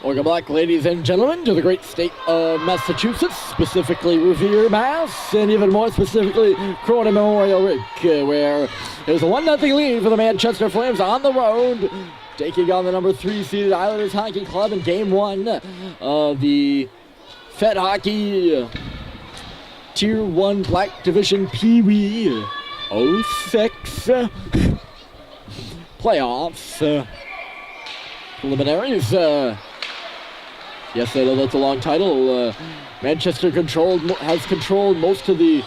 Welcome back, ladies and gentlemen, to the great state of Massachusetts, specifically Revere, Mass, and even more specifically Cronin Memorial Rink, where there's a 1-0 lead for the Manchester Flames on the road, taking on the number 3 seeded Islanders Hockey Club in Game 1 of the Fed Hockey Tier 1 Black Division Pee Wee 06 playoffs preliminaries. Yes, I know that's a long title. Manchester has controlled most of the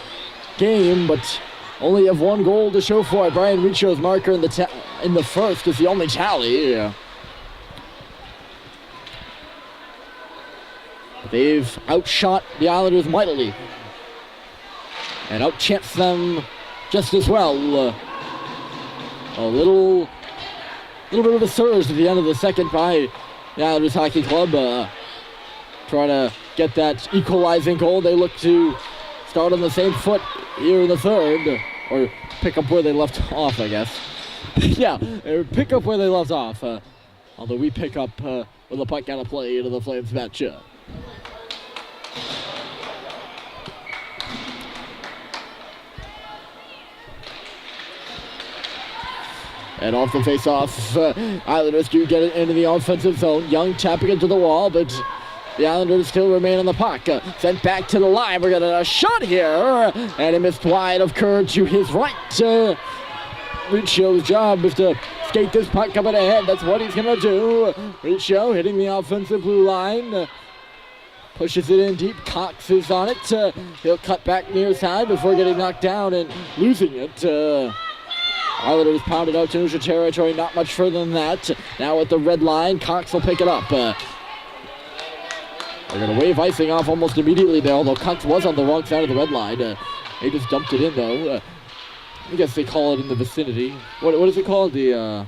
game, but only have 1 goal to show for it. Brian Richo's marker in the first is the only tally. They've outshot the Islanders mightily and outchanced them just as well. A little bit of a surge at the end of the second by the Islanders Hockey Club. Trying to get that equalizing goal. They look to start on the same foot here in the third, or pick up where they left off, I guess. Yeah, pick up where they left off. Although we pick up with the puck out of play into the Flames match. And off the face-off, Islanders do get it into the offensive zone. Young tapping into the wall, but the Islanders still remain on the puck. Sent back to the line. We're getting a shot here. And he missed wide of Kerr to his right. Richo's job is to skate this puck coming ahead. That's what he's going to do. Richo hitting the offensive blue line. Pushes it in deep. Cox is on it. He'll cut back near side before getting knocked down and losing it. Islanders pounded out to neutral territory. Not much further than that. Now at the red line, Cox will pick it up. They're going to wave icing off almost immediately there, although Cox was on the wrong side of the red line. They just dumped it in, though. I guess they call it in the vicinity. What is it called? The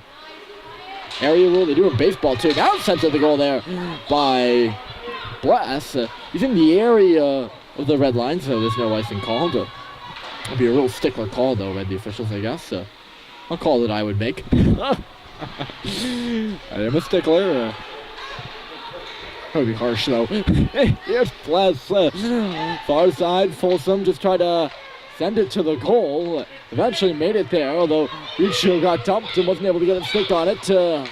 area rule? They do in baseball, too. Now it's sent to the goal there by Blass. He's in the area of the red line, so there's no icing called. It'll be a real stickler call, though, by the officials, I guess. I'll call it I would make. I am a stickler. That would be harsh, though. Here's Bless. Far side, Folsom just tried to send it to the goal. Eventually made it there, although Richo got dumped and wasn't able to get a stick on it.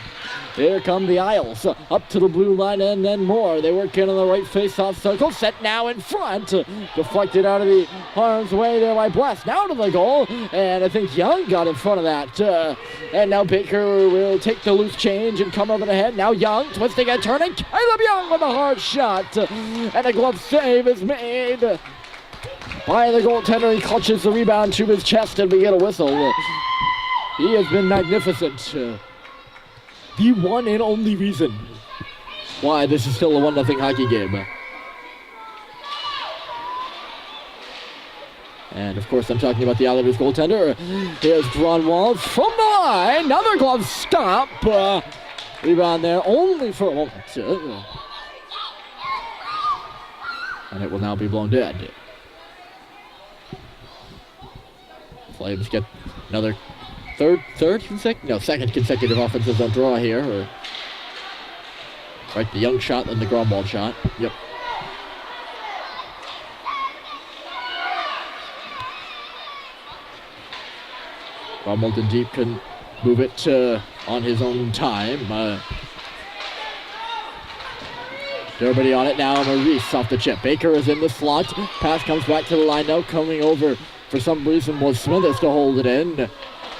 Here come the Isles. Up to the blue line and then more. They work in on the right face-off circle. Set now in front. Deflected out of the harm's way there by Bless. Now to the goal. And I think Young got in front of that. And now Baker will take the loose change and come up and ahead. Now Young twisting and turning. Caleb Young with a hard shot. And a glove save is made by the goaltender. He clutches the rebound to his chest and we get a whistle. He has been magnificent. The one and only reason why this is still a 1-0 hockey game. And of course I'm talking about the Islanders goaltender. Here's Grunwald from the line. Another glove stop. Rebound there only for a moment. And it will now be blown dead. Flames get another second consecutive offensive zone draw here. Right, the Young shot and the Grunwald shot. Yep. Grunwald in deep can move it on his own time. Everybody on it now. Maurice off the chip. Baker is in the slot. Pass comes back to the line now. Coming over for some reason was Smithers to hold it in.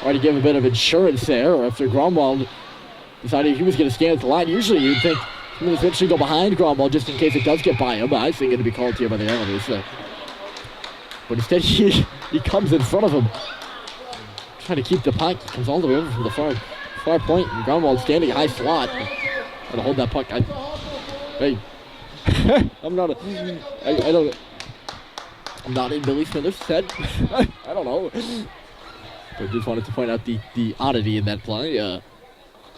Or to give a bit of insurance there after Grunwald decided he was going to stand at the line. Usually you'd think he would eventually go behind Grunwald just in case it does get by him. I think it'd be called here by the Islanders. But instead he comes in front of him. Trying to keep the puck. He comes all the way over from the far point. And Grunwald standing high slot. Trying to hold that puck. I'm not in Billy Smithers' head. I don't know. I just wanted to point out the oddity in that play.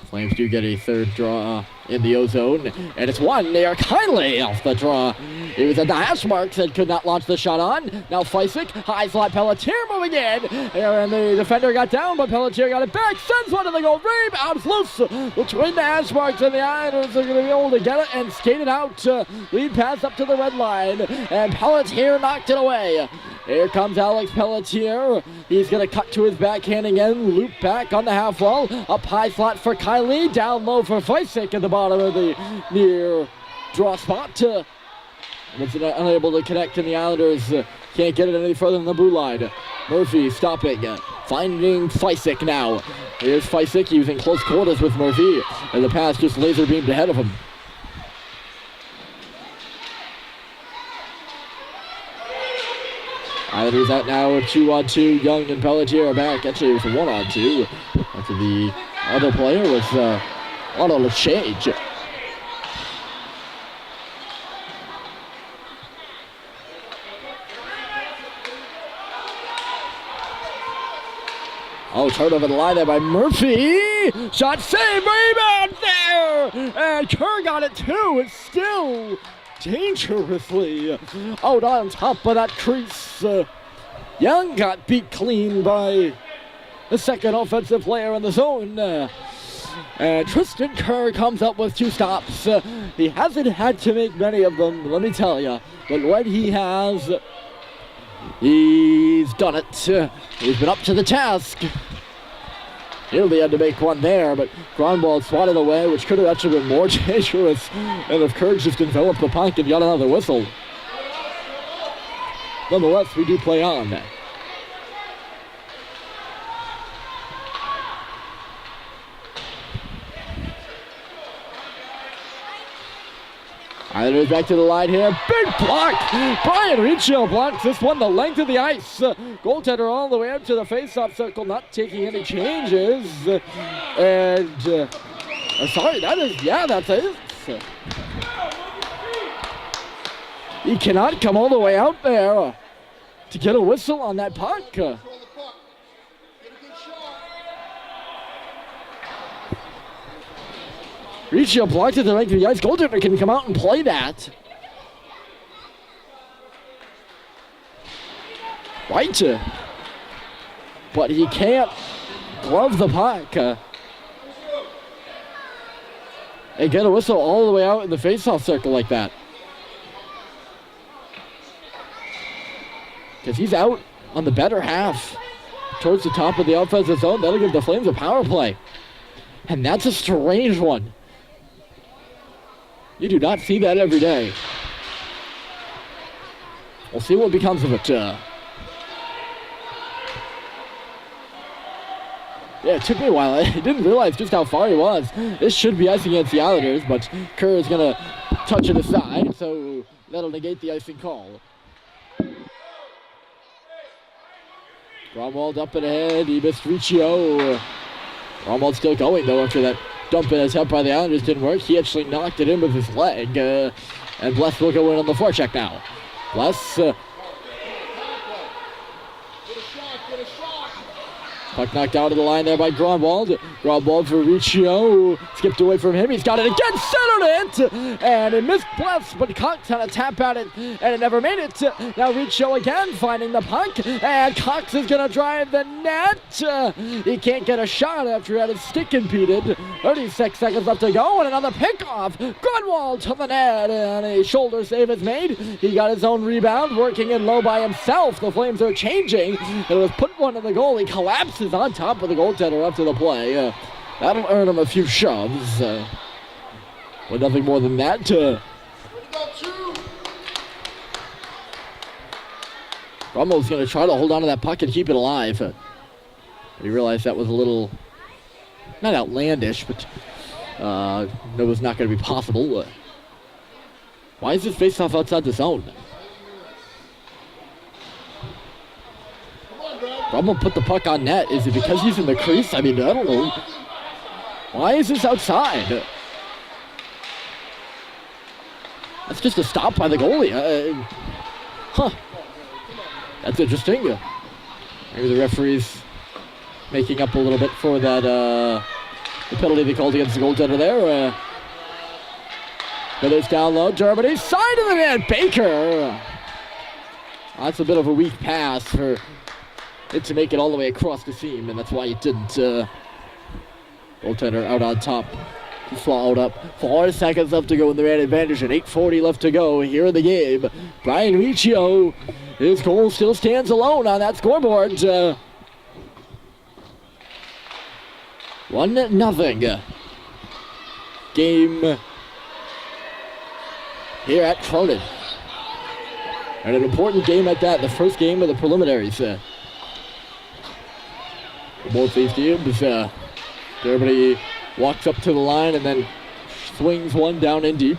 Flames do get a third draw in the O-zone, and it's one near kindly off the draw. He was at the hash marks and could not launch the shot on. Now Fysick, high slot, Pelletier moving in, and the defender got down, but Pelletier got it back, sends one to the goal, rebounds loose between the hash marks, and the Islanders are going to be able to get it and skate it out. Lead pass up to the red line, and Pelletier knocked it away. Here comes Alex Pelletier. He's going to cut to his backhand again, loop back on the half wall, up high slot for Kylie, down low for Fysick at the bottom of the near draw spot. Was unable to connect, and the Islanders can't get it any further than the blue line. Murphy stopping, finding Fysick now. Here's Fysick using close quarters with Murphy, and the pass just laser beamed ahead of him. Islanders out now with 2-on-2. Young and Pelletier are back. Actually, it was a 1-on-2 after the other player was on a change. Oh, turnover the line there by Murphy. Shot save, rebound there. And Kerr got it too. It's still dangerously out on top of that crease. Young got beat clean by the second offensive player in the zone. And Tristan Kerr comes up with 2 stops. He hasn't had to make many of them, let me tell you. But when he has, he's done it. He's been up to the task. Nearly had to make one there, but Grunwald swatted away, which could have actually been more dangerous. And if Kerr just enveloped the puck and got another whistle. Nonetheless, we do play on. Islanders back to the line here. Big block! Brian Riccio blocks this one the length of the ice. Goaltender all the way up to the face-off circle, not taking any changes. And, sorry, that's it. He cannot come all the way out there to get a whistle on that puck. Riccio blocked it to the length of the ice. Goaltender can come out and play that. Right. But he can't glove the puck. And get a whistle all the way out in the face-off circle like that. Because he's out on the better half towards the top of the offensive zone. That'll give the Flames a power play. And that's a strange one. You do not see that every day. We'll see what becomes of it. Yeah, it took me a while. I didn't realize just how far he was. This should be icing against the Islanders, but Kerr is going to touch it aside, so that'll negate the icing call. Gromwald up and ahead. He missed Riccio. Gromwald still going, though, after that dump in attempt by the Islanders didn't work. He actually knocked it in with his leg. And Bless will go in on the forecheck now. Bless. Puck knocked out of the line there by Gromwald. Gromwald for Riccio. Skipped away from him. He's got it again. Centered it. And it missed Bless, but Cox had a tap at it, and it never made it. Now Riccio again finding the puck. And Cox is going to drive the net. He can't get a shot after he had his stick impeded. 36 seconds left to go, and another pickoff. Grunwald to the net, and a shoulder save is made. He got his own rebound, working in low by himself. The Flames are changing. It was put one in the goal. He collapses on top of the goaltender after the play. That'll earn him a few shoves. With nothing more than that. Rummel's going to try to hold on to that puck and keep it alive. But he realized that was a little, not outlandish, but that was not going to be possible. Why is this face-off outside the zone? Rummel put the puck on net. Is it because he's in the crease? I mean, I don't know. Why is this outside? That's just a stop by the goalie. That's interesting. Maybe the referee's making up a little bit for that The penalty they called against the goaltender there. But it's down low. Germany, side of the net. Baker. That's a bit of a weak pass for it to make it all the way across the seam, and that's why it didn't. Goaltender out on top. Fouled up. 4 seconds left to go in the man advantage, and 8:40 left to go here in the game. Brian Riccio, his goal still stands alone on that scoreboard. 1-0. Game here at Cronin. And an important game at that, the first game of the preliminaries. Both these teams, Germany walks up to the line and then swings one down in deep.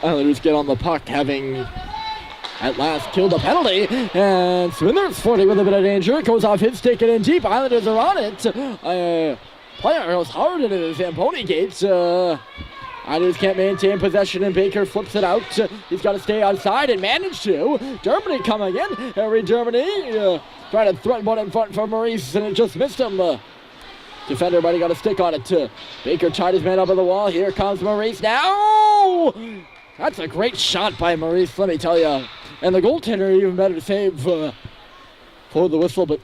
Islanders get on the puck, having at last killed a penalty. And Smithers 40 with a bit of danger. It goes off his stick and in deep. Islanders are on it. Player goes hard into the Zamponi gates. Islanders can't maintain possession, and Baker flips it out. He's got to stay outside and managed to. Germany coming in. Harry Germany trying to threaten one in front for Maurice, and it just missed him. Defender might have got a stick on it. Baker tied his man up on the wall. Here comes Maurice now. That's a great shot by Maurice, let me tell you. And the goaltender, even better save for the whistle, but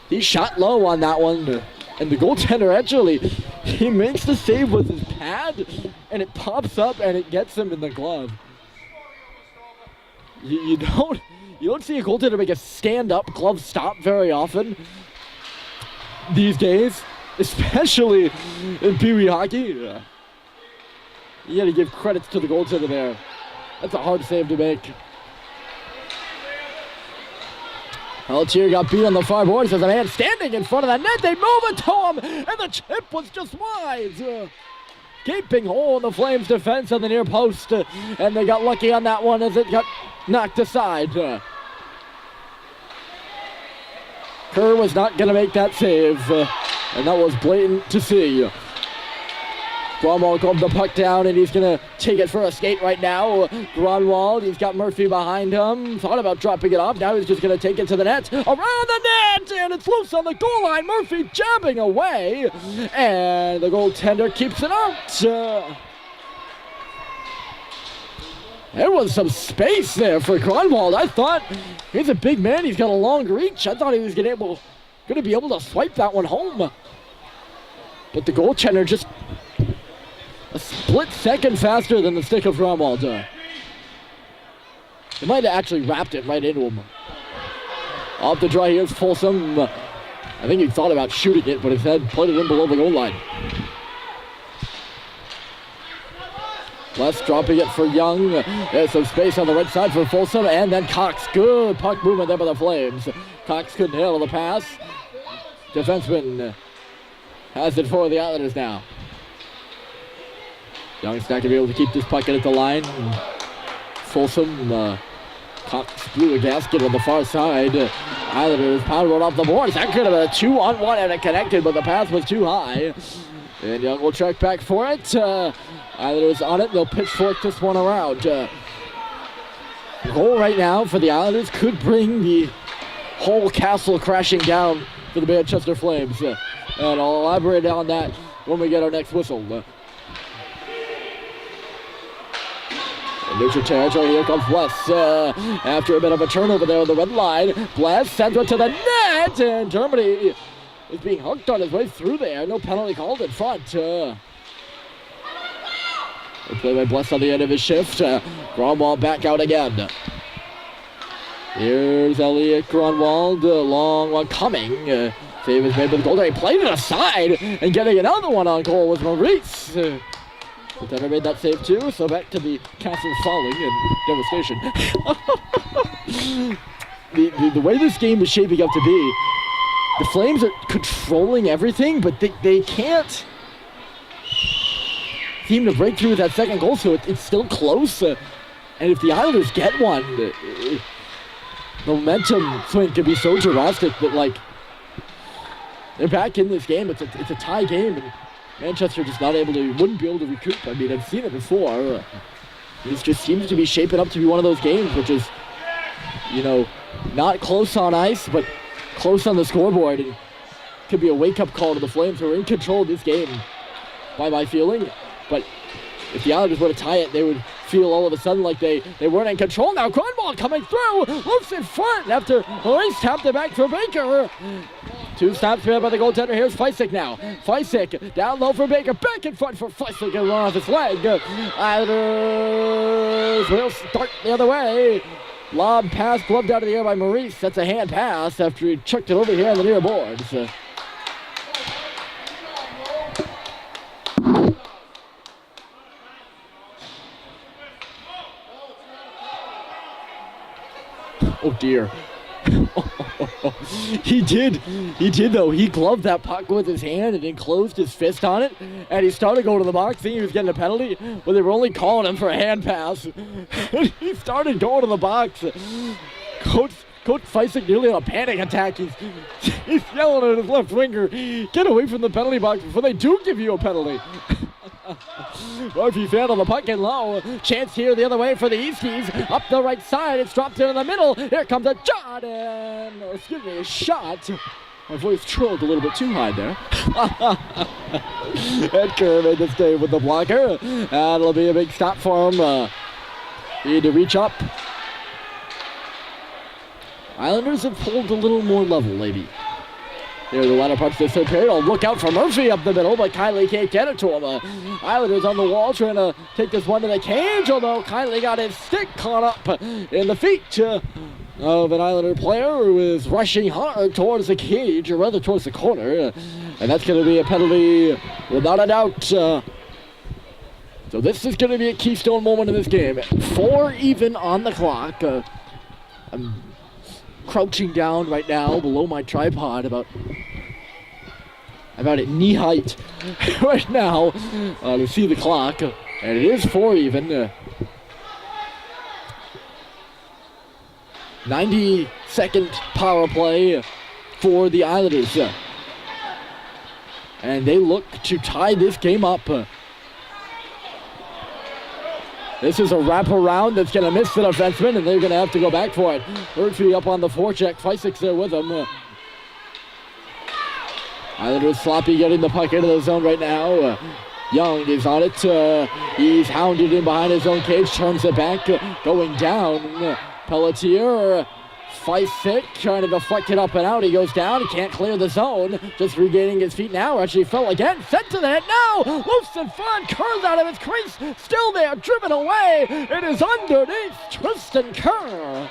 he shot low on that one. And the goaltender actually, he makes the save with his pad, and it pops up and it gets him in the glove. You don't see a goaltender make a stand-up glove stop very often these days, especially in Pee Wee hockey. You gotta give credits to the goaltender there. That's a hard save to make. Pelletier got beat on the far boards as a man standing in front of the net. They move it to him, and the chip was just wide. Gaping hole in the Flames' defense on the near post, and they got lucky on that one as it got knocked aside. Kerr was not going to make that save, and that was blatant to see. Grunwald got the puck down, and he's going to take it for a skate right now. Grunwald, he's got Murphy behind him. Thought about dropping it off. Now he's just going to take it to the net. Around the net, and it's loose on the goal line. Murphy jabbing away, and the goaltender keeps it out. There was some space there for Grunwald. I thought he's a big man. He's got a long reach. I thought he was going to be able to swipe that one home. But the goaltender just a split second faster than the stick of Grunwald. He might have actually wrapped it right into him. Off the draw, here's Folsom. I think he thought about shooting it, but instead put it in below the goal line. West dropping it for Young. There's some space on the right side for Folsom, and then Cox. Good puck movement there by the Flames. Cox couldn't handle the pass. Defenseman has it for the Islanders now. Young's not going to be able to keep this puck in at the line. Folsom, Cox blew a gasket on the far side. Islanders pound one off the boards. That could have been a 2-on-1 and it connected, but the pass was too high. And Young will check back for it. Islanders on it. They'll pitchfork this one around. Goal right now for the Islanders could bring the whole castle crashing down for the Manchester Flames. And I'll elaborate on that when we get our next whistle. Neutral territory, here comes Bless. After a bit of a turnover there on the red line, Bless sends it to the net, and Germany is being hooked on his way through there. No penalty called in front. Play by Bless on the end of his shift. Grunwald back out again. Here's Elliot Grunwald, long one coming. Save is made by the goaltender. He played it aside, and getting another one on goal was Maurice. The Thunder made that save too, so back to the castle falling and devastation. the way this game is shaping up to be, the Flames are controlling everything, but they can't seem to break through with that second goal, so it's still close. And if the Islanders get one, the momentum swing can be so drastic that, they're back in this game. It's a tie game, and Manchester just wouldn't be able to recoup. I mean, I've seen it before. This just seems to be shaping up to be one of those games which is, not close on ice, but close on the scoreboard. And could be a wake-up call to the Flames, who are in control of this game, by my feeling. But if the Islanders were to tie it, they would feel all of a sudden like they weren't in control. Now Grunwald coming through, looks in front after Maurice tapped it back for Baker. 2 stops made by the goaltender. Here's Feisik now. Feisik down low for Baker, back in front for Feisik and run off his leg. Islanders will start the other way. Lob pass gloved out of the air by Maurice. That's a hand pass after he chucked it over here on the near boards. Oh dear. He did though. He gloved that puck with his hand and then closed his fist on it, and he started going to the box thinking he was getting a penalty, but they were only calling him for a hand pass. He started going to the box. Coach Feisik nearly on a panic attack. He's yelling at his left winger, get away from the penalty box before they do give you a penalty. Murphy found on the puck and low. Chance here the other way for the Easties. Up the right side. It's dropped in the middle. Here comes a shot. A shot. My voice trilled a little bit too high there. Edgar made the stay with the blocker. That'll be a big stop for him. Need to reach up. Islanders have pulled a little more level, maybe. Here the latter parts of the third period. Look out for Murphy up the middle, but Kylie can't get it to him. Islanders on the wall trying to take this one to the cage, although Kylie got his stick caught up in the feet of an Islander player who is rushing hard towards the cage, or rather towards the corner. And that's going to be a penalty without a doubt. So this is going to be a keystone moment in this game. 4 even on the clock. I'm crouching down right now below my tripod about at knee height right now to see the clock, and it is 4 even. 90-second power play for the Islanders, and they look to tie this game up. This is a wraparound that's going to miss the defenseman, and they're going to have to go back for it. Murphy up on the forecheck. Feisik's there with him. Islanders sloppy getting the puck into the zone right now. Young is on it. He's hounded in behind his own cage. Turns it back. Going down. Pelletier. Feisik trying to deflect it up and out. He goes down. He can't clear the zone. Just regaining his feet now. Actually fell again. Sent to the net. No! Loose in front. Curls out of his crease. Still there. Driven away. It is underneath Tristan Kerr.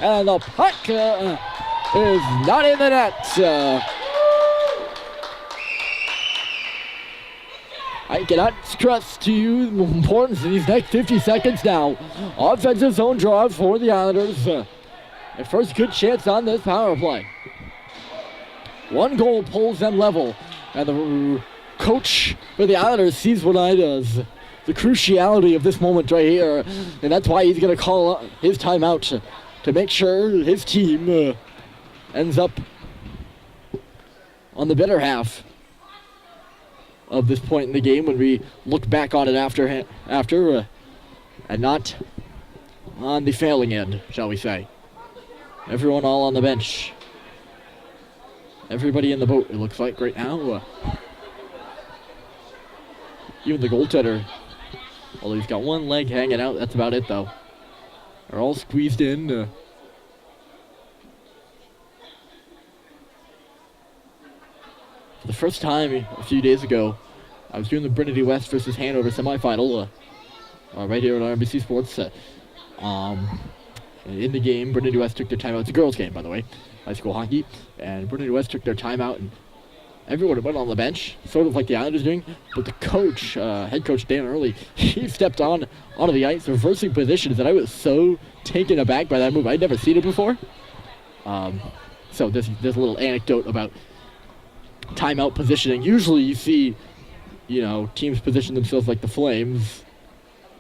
And the puck is not in the net. I cannot stress to you the importance of these next 50 seconds now. Offensive zone draw for the Islanders. Their first good chance on this power play. 1 goal pulls them level, and the coach for the Islanders sees what I does. The cruciality of this moment right here, and that's why he's going to call his timeout to make sure his team ends up on the better half of this point in the game when we look back on it after and not on the failing end, shall we say. Everyone all on the bench. Everybody in the boat, it looks like right now. Even the goaltender, although he's got 1 leg hanging out, that's about it though. They're all squeezed in. For the first time a few days ago, I was doing the Trinity West versus Hanover semifinal right here on RBC Sports. In the game, Trinity West took their timeout. It's a girls' game, by the way, high school hockey. And Trinity West took their timeout, and everyone went on the bench, sort of like the Islanders doing. But the coach, head coach Dan Early, he stepped onto the ice, reversing positions, and I was so taken aback by that move. I'd never seen it before. So there's a little anecdote about timeout positioning. Usually you see, teams position themselves like the Flames,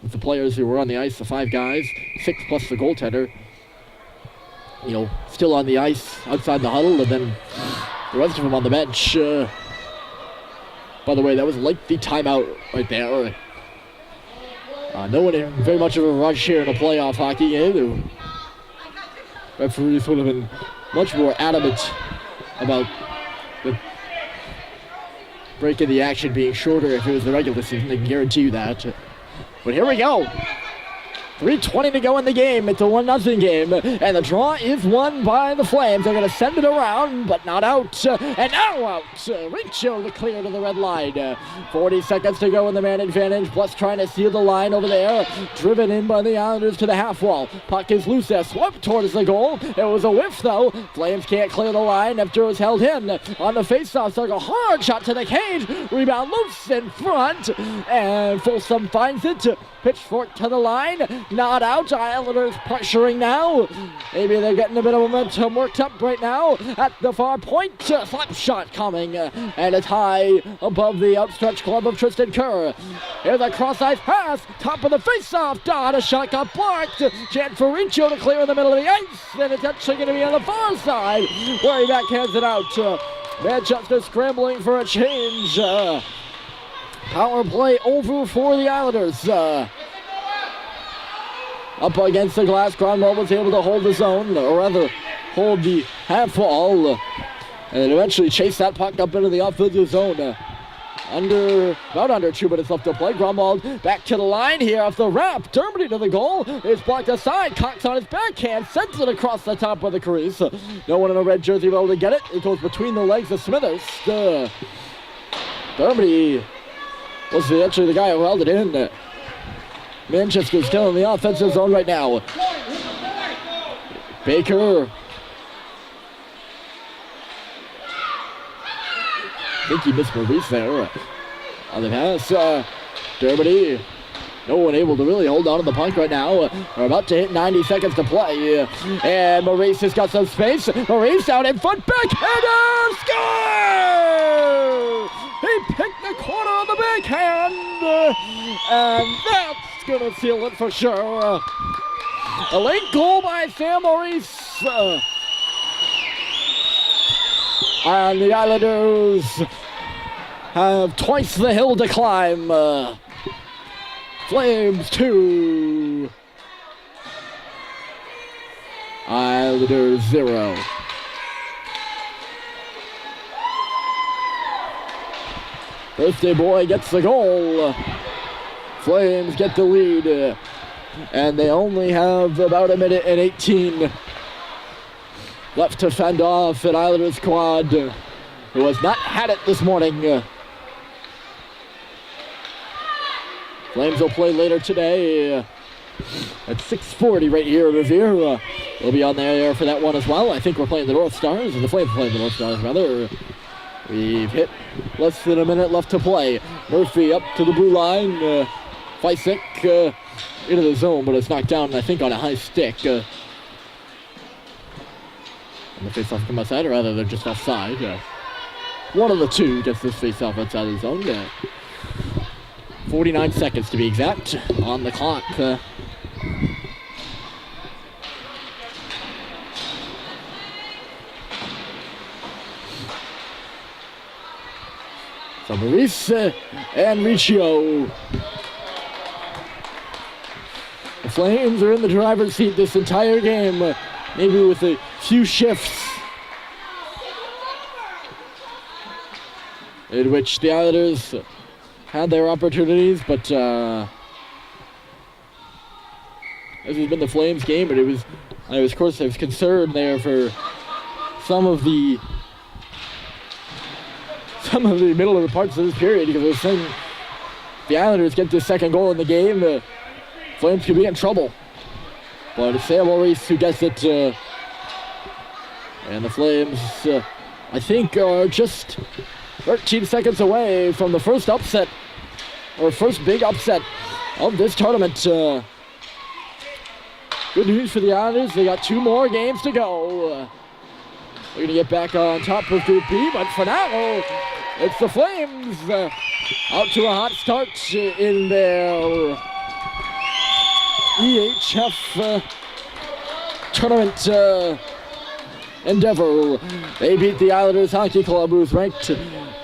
with the players who were on the ice, the 5 guys, 6 plus the goaltender, still on the ice outside the huddle, and then the rest of them on the bench. By the way, that was like the timeout right there. No one in very much of a rush here in a playoff hockey game. The referees would have been much more adamant about the break in the action being shorter if it was the regular season. I can guarantee you that. But here we go. 3:20 to go in the game. It's a 1-0 game. And the draw is won by the Flames. They're going to send it around, but not out. And now out. Rink to clear to the red line. 40 seconds to go in the man advantage. Plus trying to seal the line over there. Driven in by the Islanders to the half wall. Puck is loose there. Swept towards the goal. It was a whiff though. Flames can't clear the line after it was held in. On the face-off circle. Hard shot to the cage. Rebound loose in front. And Folsom finds it. Pitchfork to the line. Not out. Islanders pressuring now. Maybe they're getting a bit of momentum worked up right now. At the far point. Slap shot coming. And it's high above the outstretched glove of Tristan Kerr. Here's a cross-ice pass. Top of the face-off. Dot. A shot got blocked. Chance for Rincho to clear in the middle of the ice. And it's actually going to be on the far side where he backhands it out. Manchester scrambling for a change. Power play over for the Islanders. Up against the glass, Cromwell was able to hold the zone, or rather, hold the half wall, and eventually chase that puck up into the offensive zone. About under 2 minutes left to play. Gromwald back to the line here off the wrap. Dermody to the goal. It's blocked aside. Cox on his backhand. Sends it across the top of the crease. No one in a red jersey able to get it. It goes between the legs of Smithers. Dermody was actually the guy who held it in. Manchester's still in the offensive zone right now. Baker. I think he missed Maurice there on the pass. Dermody. No one able to really hold on to the puck right now. We're about to hit 90 seconds to play. And Maurice has got some space. Maurice out in front. Backhander! Score! He picked the corner of the backhand. And that's going to seal it for sure. A late goal by Sam Maurice. And the Islanders have twice the hill to climb. Flames 2. Islanders 0. Birthday boy gets the goal. Flames get the lead. And they only have about 1:18 left to fend off an Islanders squad who has not had it this morning. Flames will play later today at 6:40 right here at Revere. We'll be on there for that one as well. I think we're playing the North Stars, or the Flames playing the North Stars rather. We've hit less than a minute left to play. Murphy up to the blue line. Fleisig into the zone, but it's knocked down, I think, on a high stick. And the face-off come outside, or rather they're just offside. One of the two gets this face-off outside of the zone. 49 seconds to be exact on the clock. So Maurice and Riccio. The Flames are in the driver's seat this entire game, maybe with a few shifts in which the Islanders had their opportunities, but this has been the Flames game, and I was concerned there for some of the middle of the parts of this period, because I was saying the Islanders get the second goal in the game, the Flames could be in trouble. But it's Sam Maurice who gets it, and the Flames, I think, are just 13 seconds away from the first upset, or first big upset of this tournament. Good news for the Islanders. They got 2 more games to go. We're going to get back on top of Group B, but for now, it's the Flames out to a hot start in their EHF tournament endeavor. They beat the Islanders Hockey Club, who's ranked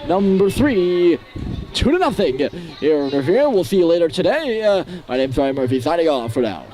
number 3, 2-0 here in Revere. We'll see you later today. My name's Ryan Murphy, signing off for now.